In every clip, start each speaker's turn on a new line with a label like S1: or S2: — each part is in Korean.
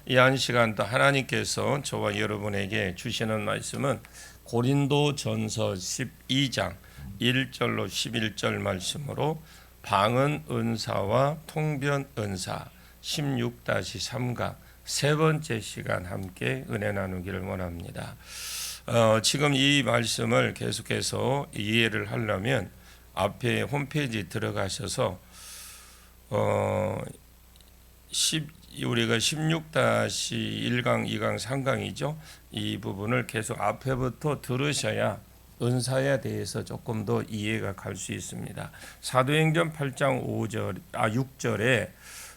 S1: 이 한 시간도 하나님께서 저와 여러분에게 주시는 말씀은 고린도전서 12장 1절로 11절 말씀으로 방언 은사와 통변 은사 16-3가 세 번째 시간 함께 은혜 나누기를 원합니다. 지금 이 말씀을 계속해서 이해를 하려면 앞에 홈페이지 들어가셔서 우리가 16-1강, 2강, 3강이죠. 이 부분을 계속 앞에부터 들으셔야 은사에 대해서 조금 더 이해가 갈 수 있습니다. 사도행전 8장 6절에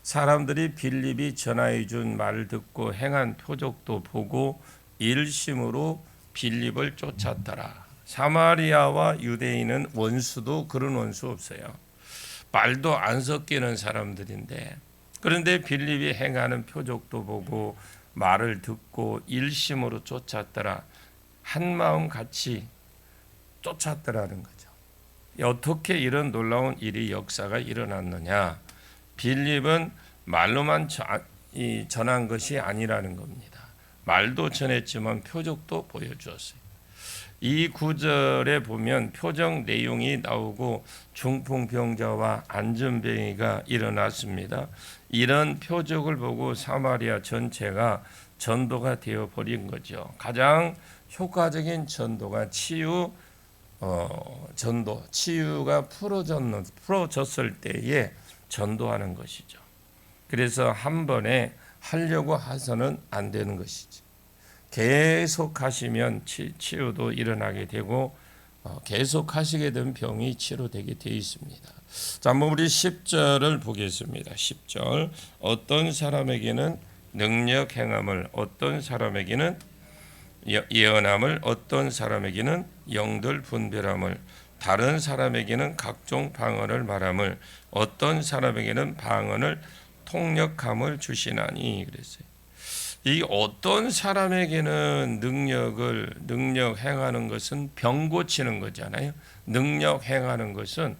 S1: 사람들이 빌립이 전하여 준 말을 듣고 행한 표적도 보고 일심으로 빌립을 쫓았더라. 사마리아와 유대인은 원수도 그런 원수 없어요. 말도 안 섞이는 사람들인데, 그런데 빌립이 행하는 표적도 보고 말을 듣고 일심으로 쫓았더라. 한 마음 같이 쫓았더라는 거죠. 어떻게 이런 놀라운 일이 역사가 일어났느냐? 빌립은 말로만 전한 것이 아니라는 겁니다. 말도 전했지만 표적도 보여주었어요. 이 구절에 보면 표적 내용이 나오고 중풍병자와 안전병이가 일어났습니다. 이런 표적을 보고 사마리아 전체가 전도가 되어버린 거죠. 가장 효과적인 전도가 전도, 치유가 풀어졌을 때에 전도하는 것이죠. 그래서 한 번에 하려고 해서는 안 되는 것이지. 계속 하시면 치유도 일어나게 되고 계속 하시게 된 병이 치료되게 되어 있습니다. 자, 한번 우리 10절을 보겠습니다. 10절. 어떤 사람에게는 능력 행함을, 어떤 사람에게는 예언함을, 어떤 사람에게는 영들 분별함을, 다른 사람에게는 각종 방언을 말함을, 어떤 사람에게는 방언을 통역함을 주시나니. 그랬어요. 이 어떤 사람에게는 능력 행하는 것은 병 고치는 거잖아요. 능력 행하는 것은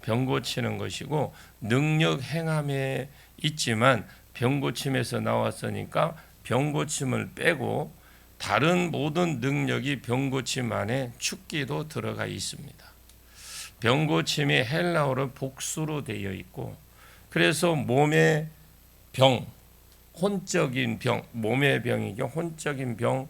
S1: 병 고치는 것이고, 능력 행함에 있지만 병 고침에서 나왔으니까 병 고침을 빼고 다른 모든 능력이 병 고침 안에 축기도 들어가 있습니다. 병 고침이 헬라어로 복수로 되어 있고, 그래서 몸의 병, 혼적인 병, 몸의 병이죠. 혼적인 병,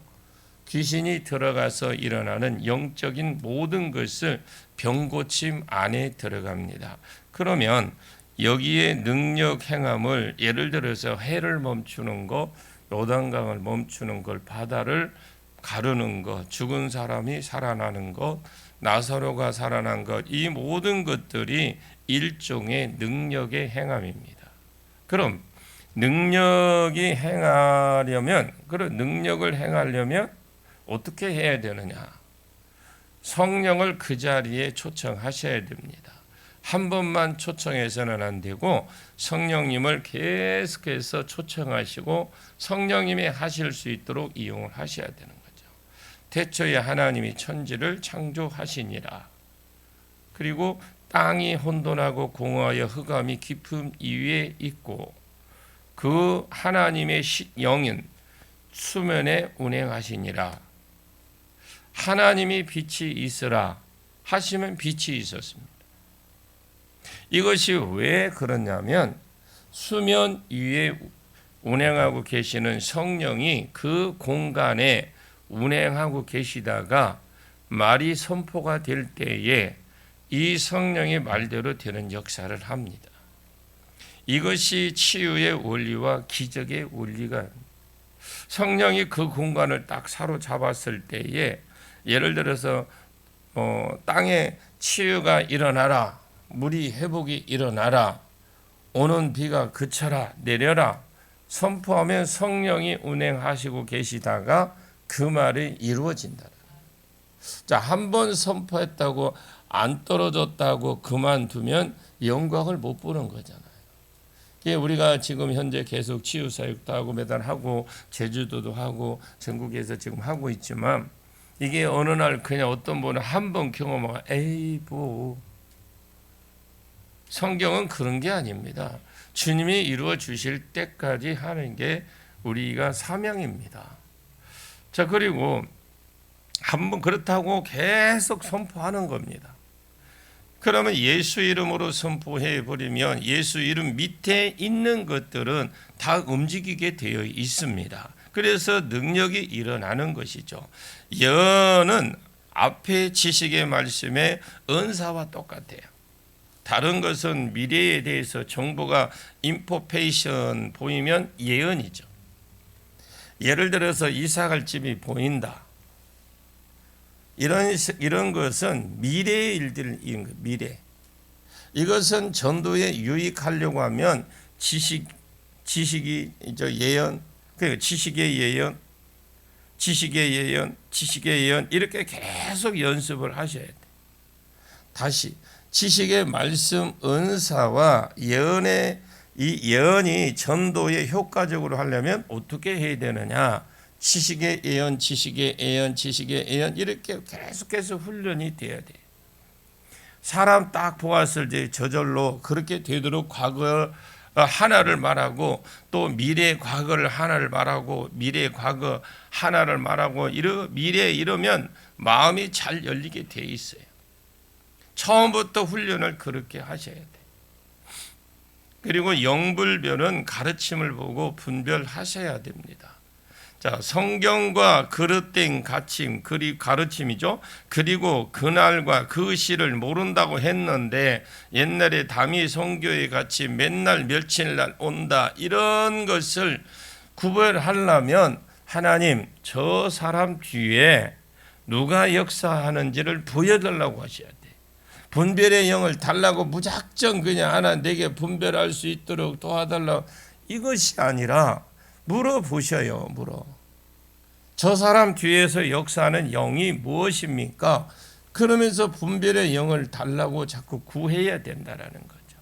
S1: 귀신이 들어가서 일어나는 영적인 모든 것을 병고침 안에 들어갑니다. 그러면 여기에 능력 행함을, 예를 들어서 해를 멈추는 것, 요단강을 멈추는 것, 바다를 가르는 것, 죽은 사람이 살아나는 것, 나사로가 살아난 것, 이 모든 것들이 일종의 능력의 행함입니다. 그럼 능력을 행하려면 어떻게 해야 되느냐? 성령을 그 자리에 초청하셔야 됩니다. 한 번만 초청해서는 안 되고 성령님을 계속해서 초청하시고 성령님이 하실 수 있도록 이용을 하셔야 되는 거죠. 태초에 하나님이 천지를 창조하시니라. 그리고 땅이 혼돈하고 공허하여 흑암이 깊음 위에 있고, 그 하나님의 영은 수면에 운행하시니라. 하나님이 빛이 있으라 하시면 빛이 있었습니다. 이것이 왜 그러냐면 수면 위에 운행하고 계시는 성령이 그 공간에 운행하고 계시다가 말이 선포가 될 때에 이 성령의 말대로 되는 역사를 합니다. 이것이 치유의 원리와 기적의 원리가, 성령이 그 공간을 딱 사로잡았을 때에, 예를 들어서 땅에 치유가 일어나라, 물이 회복이 일어나라, 오는 비가 그쳐라, 내려라 선포하면 성령이 운행하시고 계시다가 그 말이 이루어진다. 자, 한 번 선포했다고 안 떨어졌다고 그만두면 영광을 못 보는 거잖아요. 우리가 지금 현재 계속 치유 사역도 하고 매달 하고 제주도도 하고 전국에서 지금 하고 있지만, 이게 어느 날 그냥 어떤 분은 한 번 경험하고 에이 뭐, 성경은 그런 게 아닙니다. 주님이 이루어 주실 때까지 하는 게 우리가 사명입니다. 자, 그리고 한번 그렇다고 계속 선포하는 겁니다. 그러면 예수 이름으로 선포해 버리면 예수 이름 밑에 있는 것들은 다 움직이게 되어 있습니다. 그래서 능력이 일어나는 것이죠. 예언은 앞에 지식의 말씀에 은사와 똑같아요. 다른 것은 미래에 대해서 정보가 인포페이션 보이면 예언이죠. 예를 들어서 이사 갈 집이 보인다. 이런 것은 미래의 일들인 것, 미래. 이것은 전도에 유익하려고 하면 지식이 예언, 그 지식의 예언 이렇게 계속 연습을 하셔야 돼. 다시 지식의 말씀 은사와 예언의 이 예언이 전도에 효과적으로 하려면 어떻게 해야 되느냐? 지식의 예언 이렇게 계속해서 훈련이 돼야 돼. 사람 딱 보았을 때 저절로 그렇게 되도록 과거 하나를 말하고 또 미래 과거를 하나를 말하고 미래 과거 하나를 말하고 미래 이러면 마음이 잘 열리게 돼 있어요. 처음부터 훈련을 그렇게 하셔야 돼. 그리고 영불별은 가르침을 보고 분별하셔야 됩니다. 자, 성경과 그릇된 가르침이죠. 그리고 그날과 그 시를 모른다고 했는데 옛날에 담이 성교에 같이 맨날 며칠날 온다 이런 것을 구별하려면 하나님 저 사람 뒤에 누가 역사하는지를 보여달라고 하셔야 돼. 분별의 영을 달라고 무작정 그냥 하나 내게 분별할 수 있도록 도와달라고 이것이 아니라 물어보셔요. 저 사람 뒤에서 역사하는 영이 무엇입니까? 그러면서 분별의 영을 달라고 자꾸 구해야 된다라는 거죠.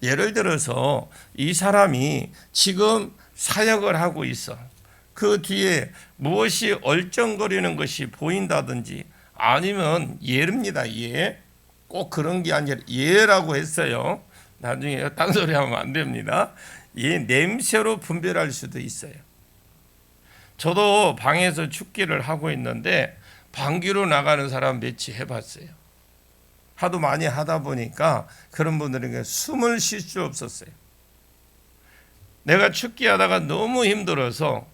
S1: 예를 들어서 이 사람이 지금 사역을 하고 있어. 그 뒤에 무엇이 얼쩡거리는 것이 보인다든지 아니면 예입니다. 예. 꼭 그런 게 아니라 예라고 했어요. 나중에 딴소리 하면 안 됩니다. 예, 냄새로 분별할 수도 있어요. 저도 방에서 축기를 하고 있는데 방귀로 나가는 사람 몇이 해봤어요. 하도 많이 하다 보니까 그런 분들에게 숨을 쉴 수 없었어요. 내가 축기하다가 너무 힘들어서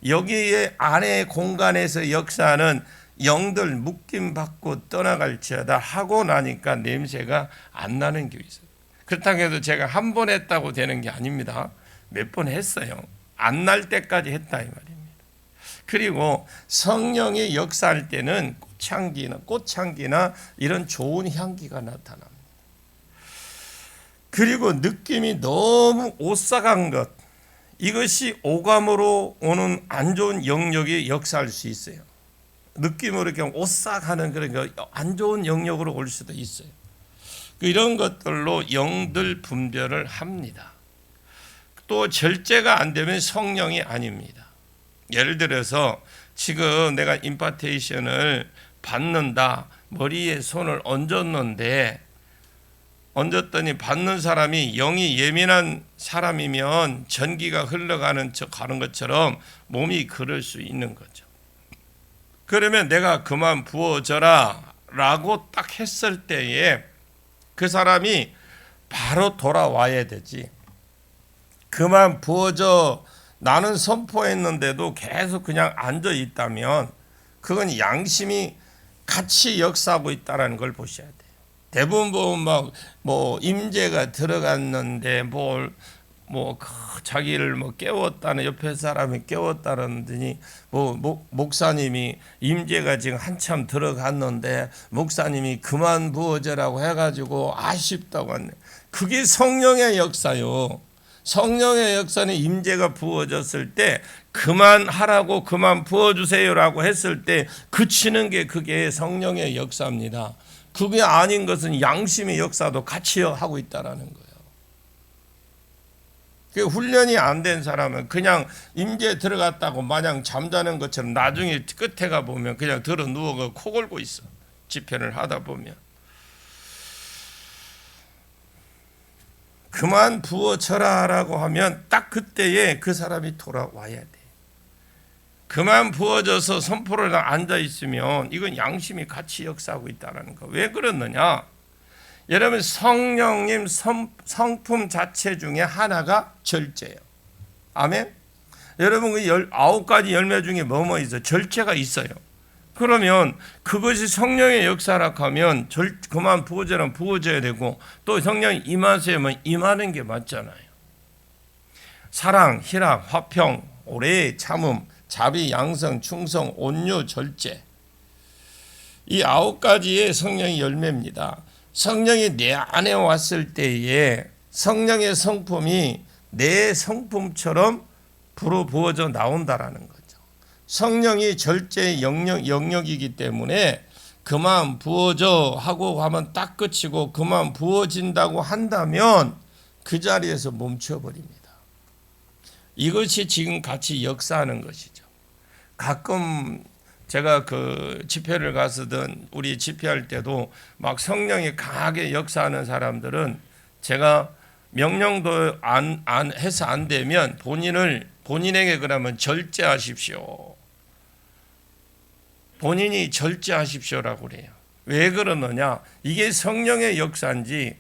S1: 여기에 안에 공간에서 역사하는 영들 묶임받고 떠나갈지어다 하고 나니까 냄새가 안 나는 게 있어요. 그렇다고 해도 제가 한 번 했다고 되는 게 아닙니다. 몇 번 했어요. 안 날 때까지 했다 이 말입니다. 그리고 성령이 역사할 때는 꽃향기나 이런 좋은 향기가 나타납니다. 그리고 느낌이 너무 오싹한 것, 이것이 오감으로 오는 안 좋은 영역이 역사할 수 있어요. 느낌으로 이렇게 오싹하는 그런 안 좋은 영역으로 올 수도 있어요. 이런 것들로 영들 분별을 합니다. 또 절제가 안 되면 성령이 아닙니다. 예를 들어서 지금 내가 임파테이션을 받는다. 머리에 손을 얹었더니 받는 사람이 영이 예민한 사람이면 전기가 흘러가는 가는 것처럼 몸이 그럴 수 있는 거죠. 그러면 내가 그만 부어져라 라고 딱 했을 때에 그 사람이 바로 돌아와야 되지. 그만 부어져 나는 선포했는데도 계속 그냥 앉아 있다면 그건 양심이 같이 역사하고 있다는 걸 보셔야 돼요. 대부분 보면 임재가 들어갔는데 자기를 깨웠다는 옆에 사람이 깨웠다는더니 목사님이 임재가 지금 한참 들어갔는데 목사님이 그만 부어져라고 해가지고 아쉽다고 하네. 그게 성령의 역사요. 성령의 역사는 임재가 부어졌을 때 그만하라고 그만 부어주세요라고 했을 때 그치는 게 그게 성령의 역사입니다. 그게 아닌 것은 양심의 역사도 같이 하고 있다라는 거예요. 그 훈련이 안 된 사람은 그냥 임재 들어갔다고 마냥 잠자는 것처럼 나중에 끝에 가 보면 그냥 들어 누워가 코 골고 있어. 집회를 하다 보면. 그만 부어져라라고 하면 딱 그때에 그 사람이 돌아와야 돼. 그만 부어져서 선포를 앉아 있으면 이건 양심이 같이 역사하고 있다는 거. 왜 그러느냐? 여러분, 성령님 성품 자체 중에 하나가 절제예요. 아멘. 여러분, 그 19가지 열매 중에 뭐뭐 있어요? 절제가 있어요. 그러면 그것이 성령의 역사라 하면 그만 부어져라 부어져야 되고, 또 성령이 임하세요 하면 임하는 게 맞잖아요. 사랑, 희락, 화평, 오래 참음, 자비, 양성, 충성, 온유, 절제. 이 9가지의 성령의 열매입니다. 성령이 내 안에 왔을 때에 성령의 성품이 내 성품처럼 불어 부어져 나온다라는 거죠. 성령이 절제의 영역이기 때문에 그만 부어져 하고 하면 딱 끝이고, 그만 부어진다고 한다면 그 자리에서 멈춰버립니다. 이것이 지금 같이 역사하는 것이죠. 가끔 제가 그 집회를 가서든 우리 집회할 때도 막 성령이 강하게 역사하는 사람들은 제가 명령도 해서 안 되면 본인에게 그러면 절제하십시오. 본인이 절제하십시오라고 그래요. 왜 그러느냐? 이게 성령의 역사인지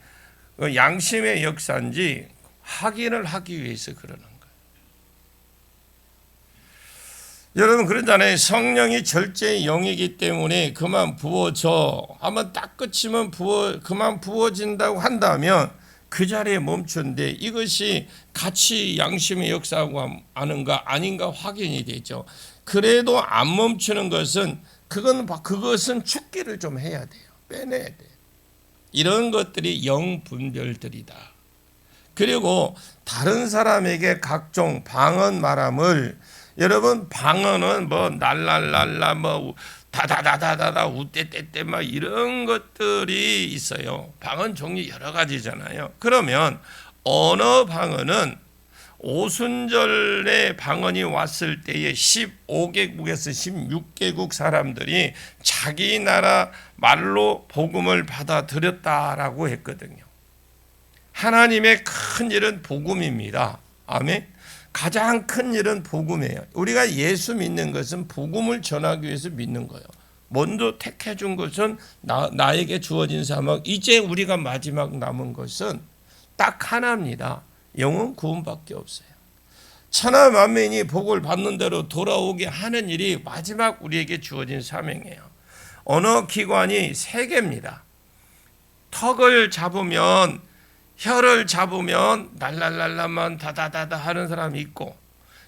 S1: 양심의 역사인지 확인을 하기 위해서 그러는 거예요. 여러분, 그러잖아요. 성령이 절제의 영이기 때문에 그만 부어져 하면 딱 끝이면 그만 부어진다고 한다면 그 자리에 멈춘데, 이것이 같이 양심의 역사하고 아는가 아닌가 확인이 되죠. 그래도 안 멈추는 것은 그것은 죽기를 좀 해야 돼요. 빼내야 돼요. 이런 것들이 영분별들이다. 그리고 다른 사람에게 각종 방언 말함을, 여러분, 방언은 뭐 날랄랄라 뭐 다다다다다다 우떼떼떼 막 이런 것들이 있어요. 방언 종류 여러 가지잖아요. 그러면 언어 방언은 오순절에 방언이 왔을 때에 15개국에서 16개국 사람들이 자기 나라 말로 복음을 받아들였다라고 했거든요. 하나님의 큰 일은 복음입니다. 아멘. 가장 큰 일은 복음이에요. 우리가 예수 믿는 것은 복음을 전하기 위해서 믿는 거예요. 먼저 택해 준 것은 나에게 주어진 사명. 이제 우리가 마지막 남은 것은 딱 하나입니다. 영혼 구원밖에 없어요. 천하 만민이 복을 받는 대로 돌아오게 하는 일이 마지막 우리에게 주어진 사명이에요. 언어 기관이 3개입니다. 턱을 잡으면, 혀를 잡으면 날랄랄라만 다다다다 하는 사람이 있고,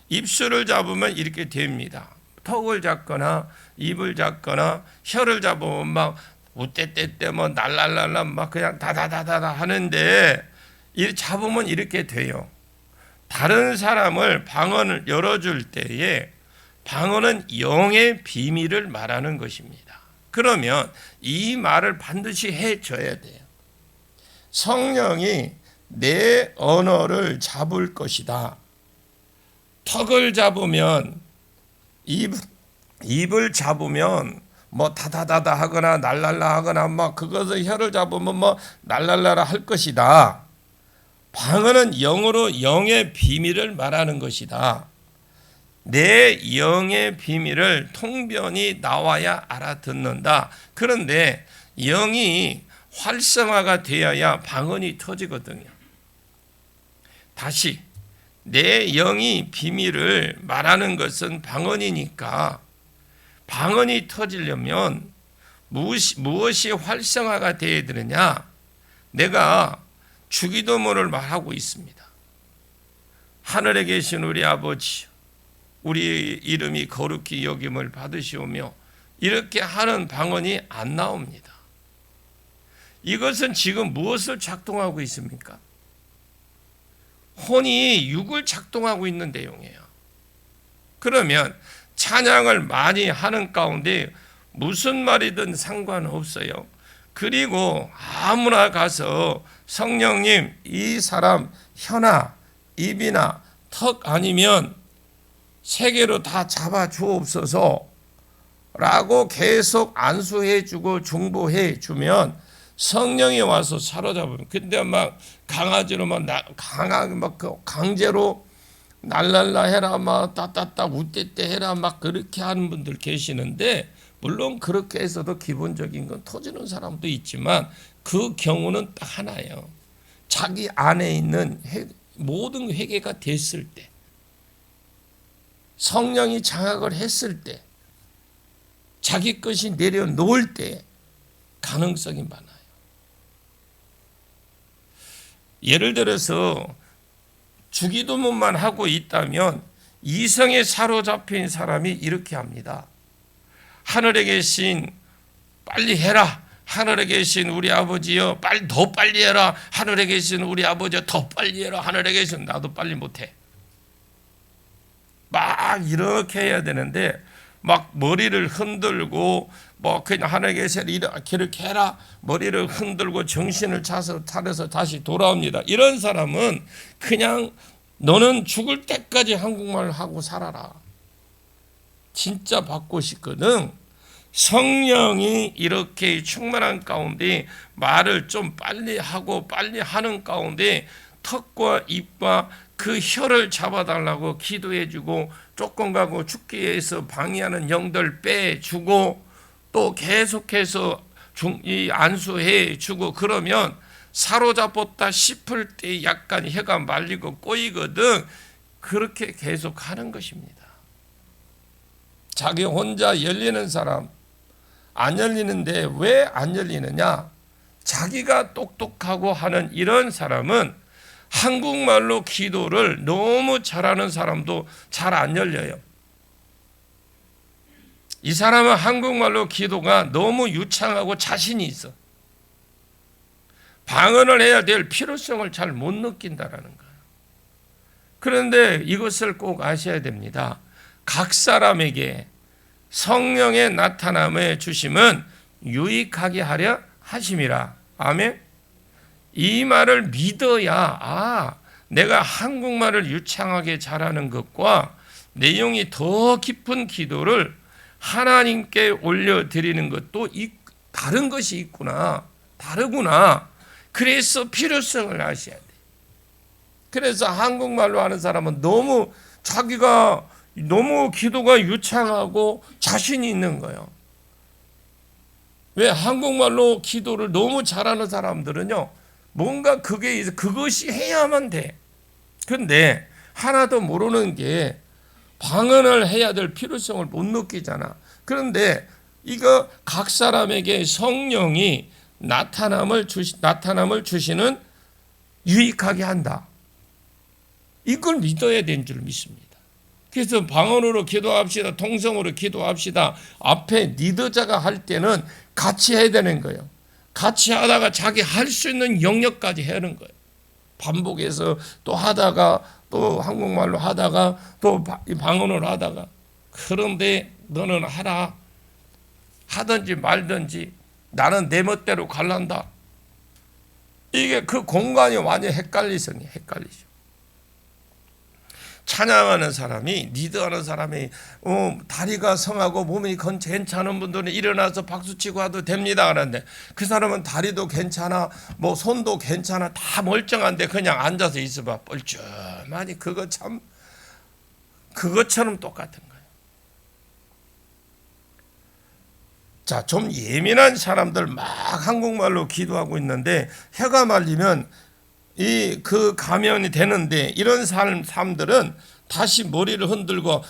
S1: 입술을 잡으면 이렇게 됩니다. 턱을 잡거나 입을 잡거나 혀를 잡으면 막 우떼떼떼 뭐 날랄랄라 막 그냥 다다다다다 하는데, 잡으면 이렇게 돼요. 다른 사람을 방언을 열어줄 때에 방언은 영의 비밀을 말하는 것입니다. 그러면 이 말을 반드시 해줘야 돼요. 성령이 내 언어를 잡을 것이다. 턱을 잡으면, 입을 잡으면 뭐 다다다다 하거나 날랄라 하거나 막 그것을 혀를 잡으면 뭐 날랄라라 할 것이다. 방언은 영으로 영의 비밀을 말하는 것이다. 내 영의 비밀을 통변이 나와야 알아듣는다. 그런데 영이 활성화가 되어야 방언이 터지거든요. 다시, 내 영이 비밀을 말하는 것은 방언이니까 방언이 터지려면 무엇이 활성화가 되어야 되느냐? 내가 주기도문을 말하고 있습니다. 하늘에 계신 우리 아버지, 우리 이름이 거룩히 여김을 받으시오며, 이렇게 하는 방언이 안 나옵니다. 이것은 지금 무엇을 작동하고 있습니까? 혼이 육을 작동하고 있는 내용이에요. 그러면 찬양을 많이 하는 가운데 무슨 말이든 상관없어요. 그리고 아무나 가서 성령님, 이 사람 혀나 입이나 턱 아니면 3개로 다 잡아 주옵소서 라고 계속 안수해 주고 중보해 주면 성령이 와서 사로잡으면, 근데 막 강아지로 강하게 강제로 날랄라 해라, 막 따따따 우떼떼 해라, 막 그렇게 하는 분들 계시는데, 물론 그렇게 해서도 기본적인 건 터지는 사람도 있지만 그 경우는 딱 하나예요. 자기 안에 있는 모든 회개가 됐을 때, 성령이 장악을 했을 때, 자기 것이 내려놓을 때 가능성이 많아요. 예를 들어서 주기도문만 하고 있다면 이성에 사로잡힌 사람이 이렇게 합니다. 하늘에 계신 빨리 해라. 하늘에 계신 우리 아버지여 더 빨리 해라. 하늘에 계신 우리 아버지여 더 빨리 해라. 하늘에 계신 나도 빨리 못해. 막 이렇게 해야 되는데 막 머리를 흔들고 그냥 하늘에 계신 이렇게 해라. 머리를 흔들고 정신을 차려서 다시 돌아옵니다. 이런 사람은 그냥 너는 죽을 때까지 한국말을 하고 살아라. 진짜 받고 싶거든. 성령이 이렇게 충만한 가운데 말을 좀 빨리 하고 빨리 하는 가운데 턱과 입과 그 혀를 잡아달라고 기도해주고 조금 가고 죽기 위해서 방해하는 영들 빼주고 또 계속해서 안수해주고 그러면 사로잡았다 싶을 때 약간 혀가 말리고 꼬이거든. 그렇게 계속 하는 것입니다. 자기 혼자 열리는 사람 안 열리는데 왜 안 열리느냐? 자기가 똑똑하고 하는 이런 사람은 한국말로 기도를 너무 잘하는 사람도 잘 안 열려요. 이 사람은 한국말로 기도가 너무 유창하고 자신이 있어. 방언을 해야 될 필요성을 잘 못 느낀다라는 거예요. 그런데 이것을 꼭 아셔야 됩니다. 각 사람에게 성령의 나타남의 주심은 유익하게 하려 하심이라. 아멘. 이 말을 믿어야 내가 한국말을 유창하게 잘하는 것과 내용이 더 깊은 기도를 하나님께 올려드리는 것도 다른 것이 있구나. 다르구나. 그래서 필요성을 아셔야 돼. 그래서 한국말로 하는 사람은 자기가 너무 기도가 유창하고 자신이 있는 거예요. 왜? 한국말로 기도를 너무 잘하는 사람들은요, 뭔가 그것이 해야만 돼. 근데 하나도 모르는 게 방언을 해야 될 필요성을 못 느끼잖아. 그런데 이거 각 사람에게 성령이 나타남을 주시는 유익하게 한다. 이걸 믿어야 되는 줄 믿습니다. 그래서 방언으로 기도합시다. 통성으로 기도합시다. 앞에 리더자가 할 때는 같이 해야 되는 거예요. 같이 하다가 자기 할 수 있는 영역까지 하는 거예요. 반복해서 또 하다가 또 한국말로 하다가 또 방언으로 하다가. 그런데 너는 하라. 하든지 말든지 나는 내 멋대로 갈란다. 이게 그 공간이 완전히 헷갈리죠. 찬양하는 사람이, 리드하는 사람이 다리가 성하고 몸이 괜찮은 분들은 일어나서 박수치고 하도 됩니다. 그런데 그 사람은 다리도 괜찮아, 손도 괜찮아, 다 멀쩡한데 그냥 앉아서 있어봐. 뻘쭘하니 그것처럼 똑같은 거예요. 자, 좀 예민한 사람들 막 한국말로 기도하고 있는데 혀가 말리면 그 가면이 되는데 이런 사람들은 다시 머리를 흔들고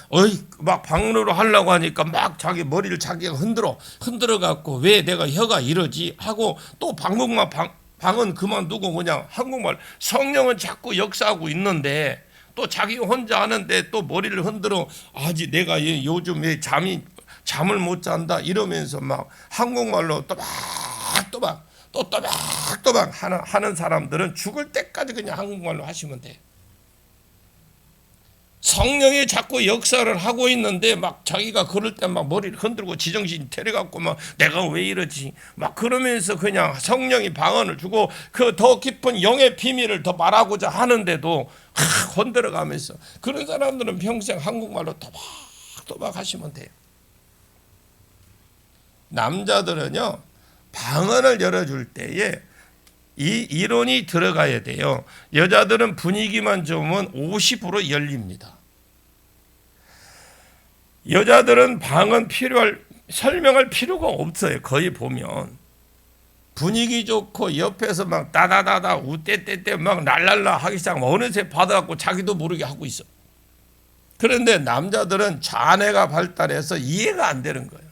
S1: 막 방언으로 하려고 하니까 막 자기 머리를 자기가 흔들어 갖고 왜 내가 혀가 이러지 하고 또 방언 그만두고 그냥 한국말 성령은 자꾸 역사하고 있는데 또 자기 혼자 하는데 또 머리를 흔들어 아직 내가 요즘 왜 잠을 못 잔다 이러면서 막 한국말로 또박또박 하는 사람들은 죽을 때까지 그냥 한국말로 하시면 돼. 성령이 자꾸 역사를 하고 있는데 막 자기가 그럴 때 막 머리를 흔들고 지정신 테려갖고 막 내가 왜 이러지 막 그러면서 그냥 성령이 방언을 주고 그 더 깊은 영의 비밀을 더 말하고자 하는데도 흔들어가면서 그런 사람들은 평생 한국말로 또박 하시면 돼요. 남자들은요 방언을 열어줄 때에 이 이론이 들어가야 돼요. 여자들은 분위기만 좋으면 50% 열립니다. 여자들은 방언 설명할 필요가 없어요. 거의 보면 분위기 좋고 옆에서 막 다다다다 우떼떼떼 막 랄랄라 하기 시작하면 어느새 받아갖고 자기도 모르게 하고 있어. 그런데 남자들은 자뇌가 발달해서 이해가 안 되는 거예요.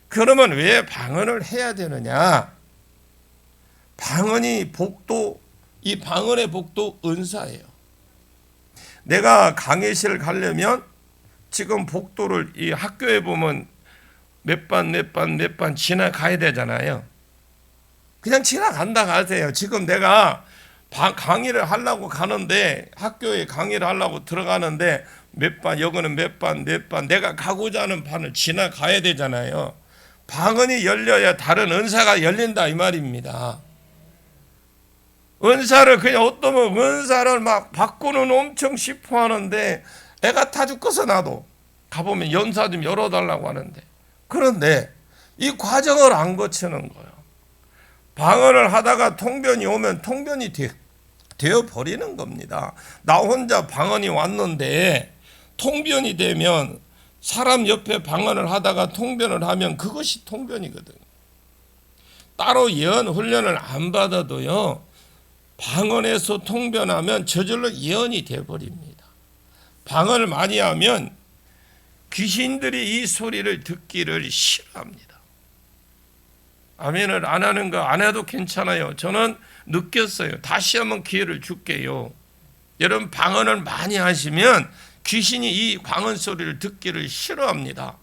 S1: 그러면 왜 방언을 해야 되느냐? 방언이 복도, 이 방언의 복도 은사예요. 내가 강의실 가려면 지금 복도를 이 학교에 보면 몇 반 지나가야 되잖아요. 그냥 지나간다 가세요. 지금 내가 강의를 하려고 가는데, 학교에 강의를 하려고 들어가는데 여기는 몇 반 내가 가고자 하는 반을 지나가야 되잖아요. 방언이 열려야 다른 은사가 열린다 이 말입니다. 은사를 그냥 어떠면 은사를 막 받고는 엄청 싶어 하는데 애가 타 죽어서 나도 가보면 연사 좀 열어달라고 하는데, 그런데 이 과정을 안 거치는 거예요. 방언을 하다가 통변이 오면 통변이 되어버리는 겁니다. 나 혼자 방언이 왔는데 통변이 되면, 사람 옆에 방언을 하다가 통변을 하면 그것이 통변이거든요. 따로 예언 훈련을 안 받아도요, 방언에서 통변하면 저절로 예언이 되어버립니다. 방언을 많이 하면 귀신들이 이 소리를 듣기를 싫어합니다. 아멘을 안 하는 거 안 해도 괜찮아요. 저는 느꼈어요. 다시 한번 기회를 줄게요. 여러분, 방언을 많이 하시면 귀신이 이 방언 소리를 듣기를 싫어합니다.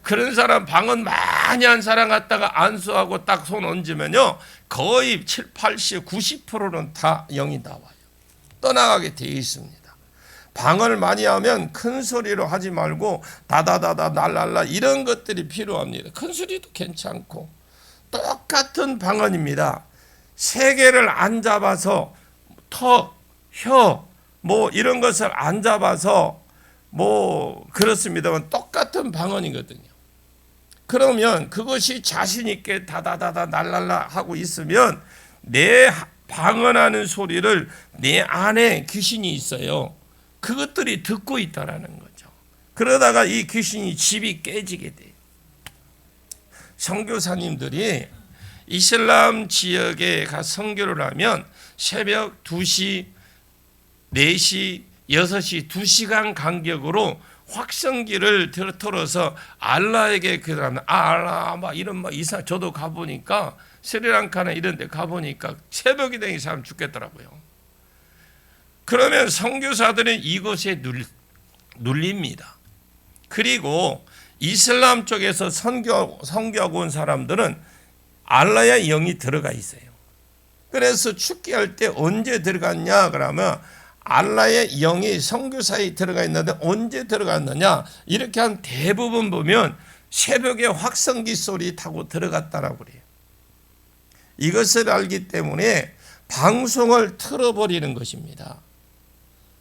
S1: 그런 사람, 방언 많이 한 사람 갖다가 안수하고 딱 손 얹으면요, 거의 7, 80, 90%는 다 영이 나와요. 떠나가게 되어 있습니다. 방언을 많이 하면 큰 소리로 하지 말고 다다다다 날랄라 이런 것들이 필요합니다. 큰 소리도 괜찮고 똑같은 방언입니다. 세 개를 안 잡아서 턱, 혀, 뭐 이런 것을 안 잡아서 뭐 그렇습니다만 똑같은 방언이거든요. 그러면 그것이 자신 있게 다다다다 날랄라 하고 있으면 내 방언하는 소리를 내 안에 귀신이 있어요. 그것들이 듣고 있다라는 거죠. 그러다가 이 귀신이 집이 깨지게 돼요. 선교사님들이 이슬람 지역에 가 선교를 하면 새벽 2시, 4시, 6시 2시간 간격으로 확성기를 틀어서 알라에게 그다음에 알라 막 이런 막 이상, 저도 가보니까 스리랑카나 이런 데 가보니까 새벽이 되는 사람 죽겠더라고요. 그러면 선교사들은 이것에 눌립니다. 그리고 이슬람 쪽에서 선교하고 온 사람들은 알라의 영이 들어가 있어요. 그래서 축기할 때 언제 들어갔냐 그러면 알라의 영이 선교사에 들어가 있는데 언제 들어갔느냐, 이렇게 한 대부분 보면 새벽에 확성기 소리 타고 들어갔다라고 그래요. 이것을 알기 때문에 방송을 틀어버리는 것입니다.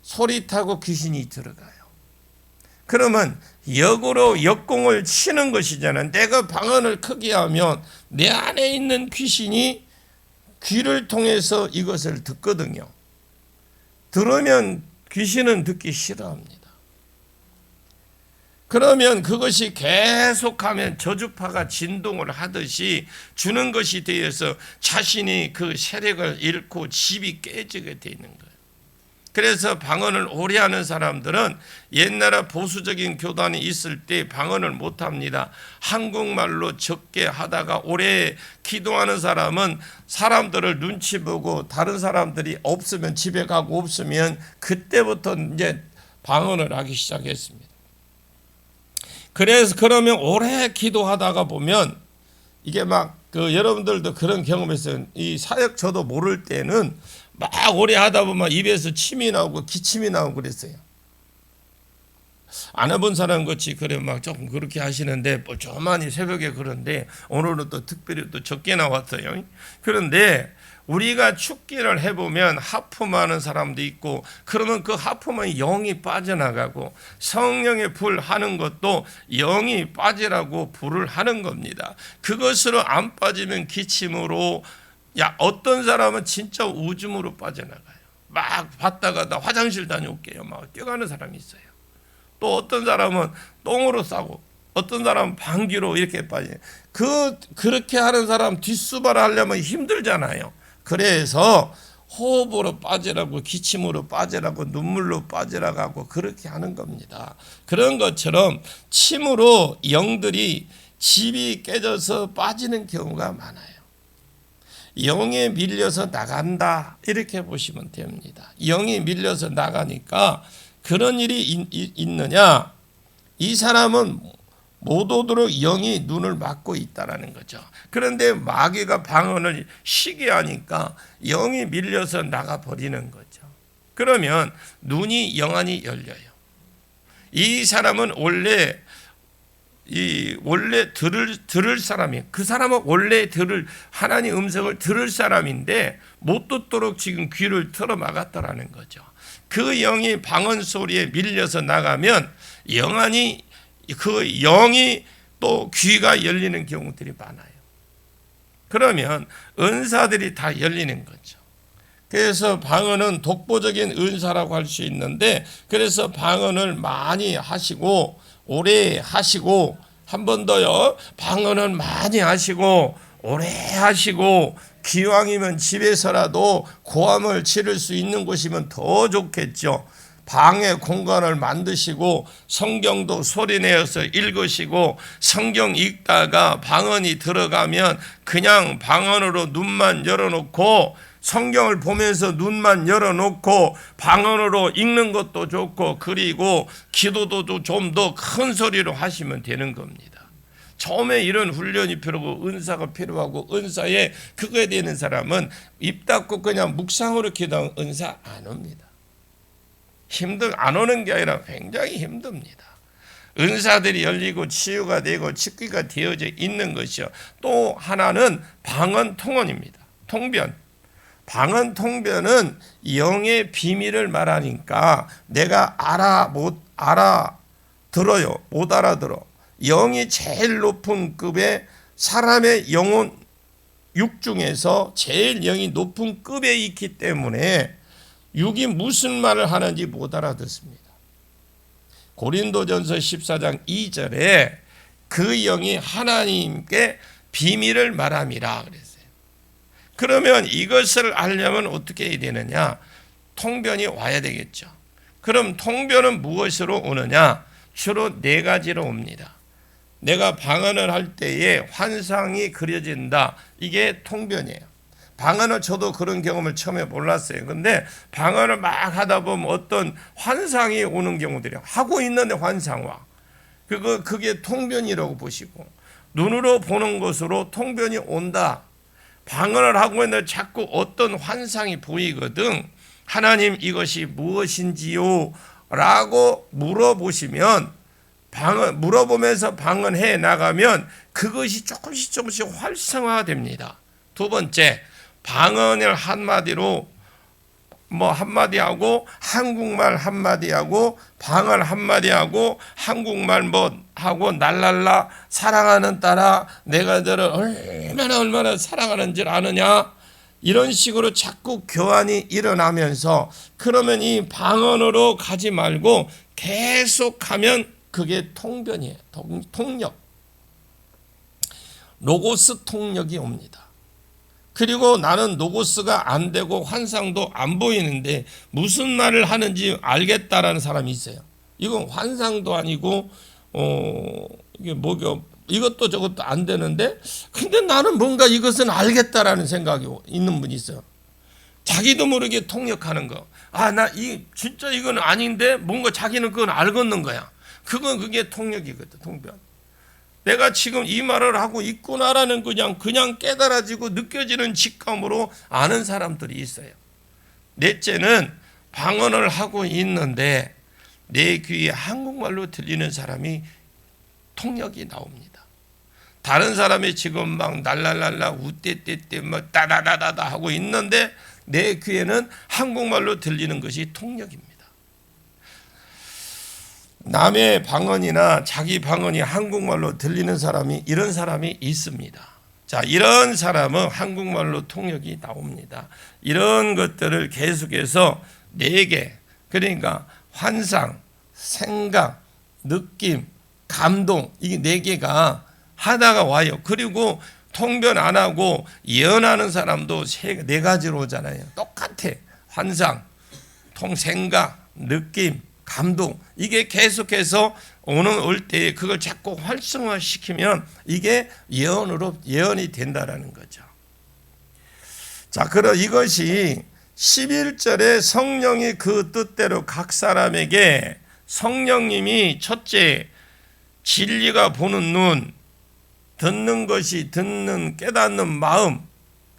S1: 소리 타고 귀신이 들어가요. 그러면 역으로 역공을 치는 것이잖아요. 내가 방언을 크게 하면 내 안에 있는 귀신이 귀를 통해서 이것을 듣거든요. 들으면 귀신은 듣기 싫어합니다. 그러면 그것이 계속하면 저주파가 진동을 하듯이 주는 것이 되어서 자신이 그 세력을 잃고 집이 깨지게 되어 있는 거예요. 그래서 방언을 오래 하는 사람들은 옛날에 보수적인 교단이 있을 때 방언을 못합니다. 한국말로 적게 하다가 오래 기도하는 사람은 사람들을 눈치 보고 다른 사람들이 없으면 집에 가고 없으면 그때부터 이제 방언을 하기 시작했습니다. 그래서 그러면 오래 기도하다가 보면 이게 막 여러분들도 그런 경험했어요. 이 사역 저도 모를 때는 막 오래 하다 보면 입에서 침이 나오고 기침이 나오고 그랬어요. 안 해본 사람 같이 그래 막 조금 그렇게 하시는데 뭐 조만이 새벽에 그런데 오늘은 또 특별히 또 적게 나왔어요. 그런데 우리가 축기를 해보면 하품하는 사람도 있고 그러면 그 하품은 영이 빠져나가고 성령의 불 하는 것도 영이 빠지라고 불을 하는 겁니다. 그것으로 안 빠지면 기침으로 어떤 사람은 진짜 우줌으로 빠져나가요. 막 봤다가 나 화장실 다녀올게요. 막 뛰어가는 사람이 있어요. 또 어떤 사람은 똥으로 싸고 어떤 사람은 방귀로 이렇게 빠져요. 그렇게 하는 사람 뒷수발 하려면 힘들잖아요. 그래서 호흡으로 빠지라고 기침으로 빠지라고 눈물로 빠지라고 하고 그렇게 하는 겁니다. 그런 것처럼 침으로 영들이 집이 깨져서 빠지는 경우가 많아요. 영에 밀려서 나간다 이렇게 보시면 됩니다. 영이 밀려서 나가니까 그런 일이 있느냐? 이 사람은 못 오도록 영이 눈을 막고 있다라는 거죠. 그런데 마귀가 방언을 쉬게 하니까 영이 밀려서 나가버리는 거죠. 그러면 눈이 영안이 열려요. 이 사람은 원래 들을 사람이, 그 사람은 원래 하나님 음성을 들을 사람인데 못 듣도록 지금 귀를 틀어 막았다라는 거죠. 그 영이 방언 소리에 밀려서 나가면 그 영이 또 귀가 열리는 경우들이 많아요. 그러면 은사들이 다 열리는 거죠. 그래서 방언은 독보적인 은사라고 할 수 있는데, 그래서 방언을 많이 하시고 오래 하시고, 한 번 더요, 방언을 많이 하시고 오래 하시고, 기왕이면 집에서라도 고함을 치를 수 있는 곳이면 더 좋겠죠. 방의 공간을 만드시고 성경도 소리내어서 읽으시고, 성경 읽다가 방언이 들어가면 그냥 방언으로 눈만 열어놓고 성경을 보면서 눈만 열어놓고 방언으로 읽는 것도 좋고, 그리고 기도도 좀 더 큰 소리로 하시면 되는 겁니다. 처음에 이런 훈련이 필요하고 은사가 필요하고, 은사에 그거에 되는 사람은 입 닫고 그냥 묵상으로 기도하면 은사 안 옵니다. 안 오는 게 아니라 굉장히 힘듭니다. 은사들이 열리고 치유가 되고 chức기가 되어져 있는 것이요. 또 하나는 방언 통언입니다. 통변. 방언 통변은 영의 비밀을 말하니까 내가 못 알아들어요. 못 알아들어. 영이 제일 높은 급의 사람의 영혼 육 중에서 제일 영이 높은 급에 있기 때문에 육이 무슨 말을 하는지 못 알아듣습니다. 고린도전서 14장 2절에 그 영이 하나님께 비밀을 말함이라 그랬어요. 그러면 이것을 알려면 어떻게 해야 되느냐? 통변이 와야 되겠죠. 그럼 통변은 무엇으로 오느냐? 주로 4가지로 옵니다. 내가 방언을 할 때에 환상이 그려진다. 이게 통변이에요. 방언을 저도 그런 경험을 처음에 몰랐어요. 근데 방언을 막 하다 보면 어떤 환상이 오는 경우들이 하고 있는데 환상화. 그게 통변이라고 보시고, 눈으로 보는 것으로 통변이 온다. 방언을 하고 있는데 자꾸 어떤 환상이 보이거든. 하나님 이것이 무엇인지요? 라고 물어보시면, 물어보면서 방언해 나가면 그것이 조금씩 활성화됩니다. 두 번째, 방언을 한마디로 한마디 하고, 한국말 한마디 하고, 방언 한마디 하고, 한국말 하고, 날랄라 사랑하는 딸아 내가 너를 얼마나 사랑하는 줄 아느냐, 이런 식으로 자꾸 교환이 일어나면서, 그러면 이 방언으로 가지 말고 계속 하면 그게 통변이에요. 통력, 로고스 통력이 옵니다. 그리고 나는 로고스가 안 되고 환상도 안 보이는데 무슨 말을 하는지 알겠다라는 사람이 있어요. 이건 환상도 아니고 이게 이것도 저것도 안 되는데, 근데 나는 뭔가 이것은 알겠다라는 생각이 있는 분이 있어요. 자기도 모르게 통역하는 거. 진짜 이건 아닌데 뭔가 자기는 그건 알겠는 거야. 그게 통역이거든, 통변. 내가 지금 이 말을 하고 있구나라는 그냥 깨달아지고 느껴지는 직감으로 아는 사람들이 있어요. 넷째는 방언을 하고 있는데 내 귀에 한국말로 들리는 사람이 통역이 나옵니다. 다른 사람이 지금 막 날랄랄라 우떼떼떼 막 따다다다다 하고 있는데 내 귀에는 한국말로 들리는 것이 통역입니다. 남의 방언이나 자기 방언이 한국말로 들리는 사람이, 이런 사람이 있습니다. 자, 이런 사람은 한국말로 통역이 나옵니다. 이런 것들을 계속해서 4개, 그러니까 환상, 생각, 느낌, 감동, 이 4개가 하다가 와요. 그리고 통변 안 하고 예언하는 사람도 4가지로 오잖아요. 똑같아. 환상, 생각, 느낌, 감동, 이게 계속해서 올 때 그걸 자꾸 활성화시키면 이게 예언이 된다라는 거죠. 자, 그럼 이것이 11절에 성령이 그 뜻대로 각 사람에게, 성령님이 첫째 진리가 보는 눈, 듣는 것이 듣는 깨닫는 마음,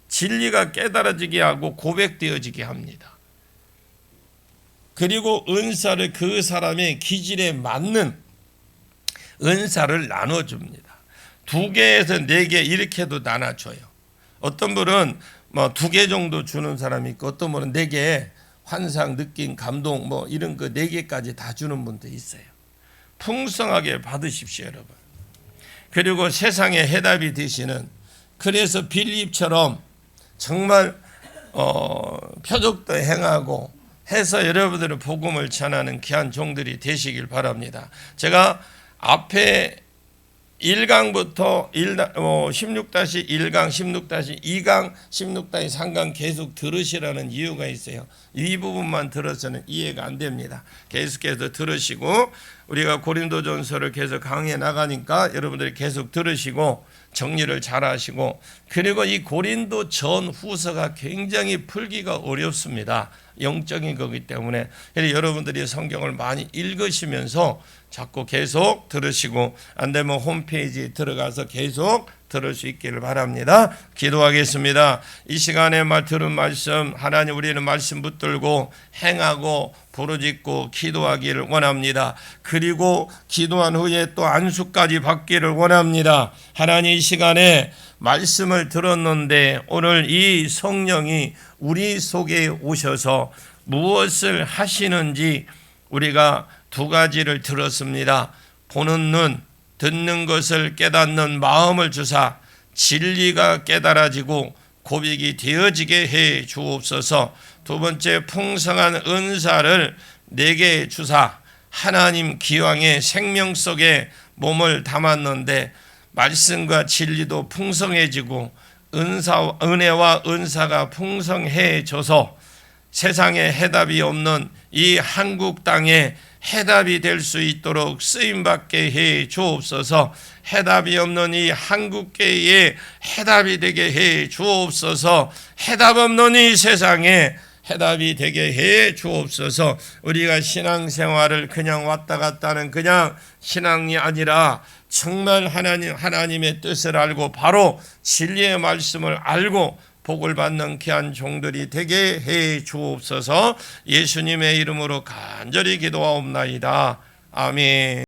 S1: 진리가 깨달아지게 하고 고백되어지게 합니다. 그리고 은사를 그 사람의 기질에 맞는 은사를 나눠줍니다. 2개에서 4개 이렇게도 나눠줘요. 어떤 분은 2개 정도 주는 사람이 있고, 어떤 분은 4개, 환상, 느낌, 감동 이런 거 4개까지 다 주는 분도 있어요. 풍성하게 받으십시오, 여러분. 그리고 세상에 해답이 되시는, 그래서 빌립처럼 정말 표적도 행하고 해서 여러분들은 복음을 전하는 귀한 종들이 되시길 바랍니다. 제가 앞에 1강부터 16-1강, 16-2강, 16-3강 계속 들으시라는 이유가 있어요. 이 부분만 들어서는 이해가 안 됩니다. 계속해서 들으시고, 우리가 고린도전서를 계속 강의해 나가니까 여러분들이 계속 들으시고 정리를 잘 하시고, 그리고 이 고린도 전 후서가 굉장히 풀기가 어렵습니다. 영적인 거기 때문에 여러분들이 성경을 많이 읽으시면서 자꾸 계속 들으시고, 안 되면 홈페이지에 들어가서 계속 들을 수 있기를 바랍니다. 기도하겠습니다. 이 시간에 들은 말씀, 하나님, 우리는 말씀 붙들고 행하고 부르짖고 기도하기를 원합니다. 그리고 기도한 후에 또 안수까지 받기를 원합니다. 하나님, 이 시간에 말씀을 들었는데 오늘 이 성령이 우리 속에 오셔서 무엇을 하시는지 우리가 2가지를 들었습니다. 보는 눈, 듣는 것을 깨닫는 마음을 주사 진리가 깨달아지고 고백이 되어지게 해 주옵소서. 2번째, 풍성한 은사를 내게 주사 하나님 기왕의 생명 속에 몸을 담았는데 말씀과 진리도 풍성해지고 은혜와 은사가 풍성해져서 세상에 해답이 없는 이 한국 땅에 해답이 될 수 있도록 쓰임받게 해 주옵소서. 해답이 없는 이 한국계에 해답이 되게 해 주옵소서. 해답 없는 이 세상에 해답이 되게 해 주옵소서. 우리가 신앙생활을 그냥 왔다 갔다 하는 그냥 신앙이 아니라 정말 하나님의 뜻을 알고 바로 진리의 말씀을 알고 복을 받는 귀한 종들이 되게 해 주옵소서. 예수님의 이름으로 간절히 기도하옵나이다. 아멘.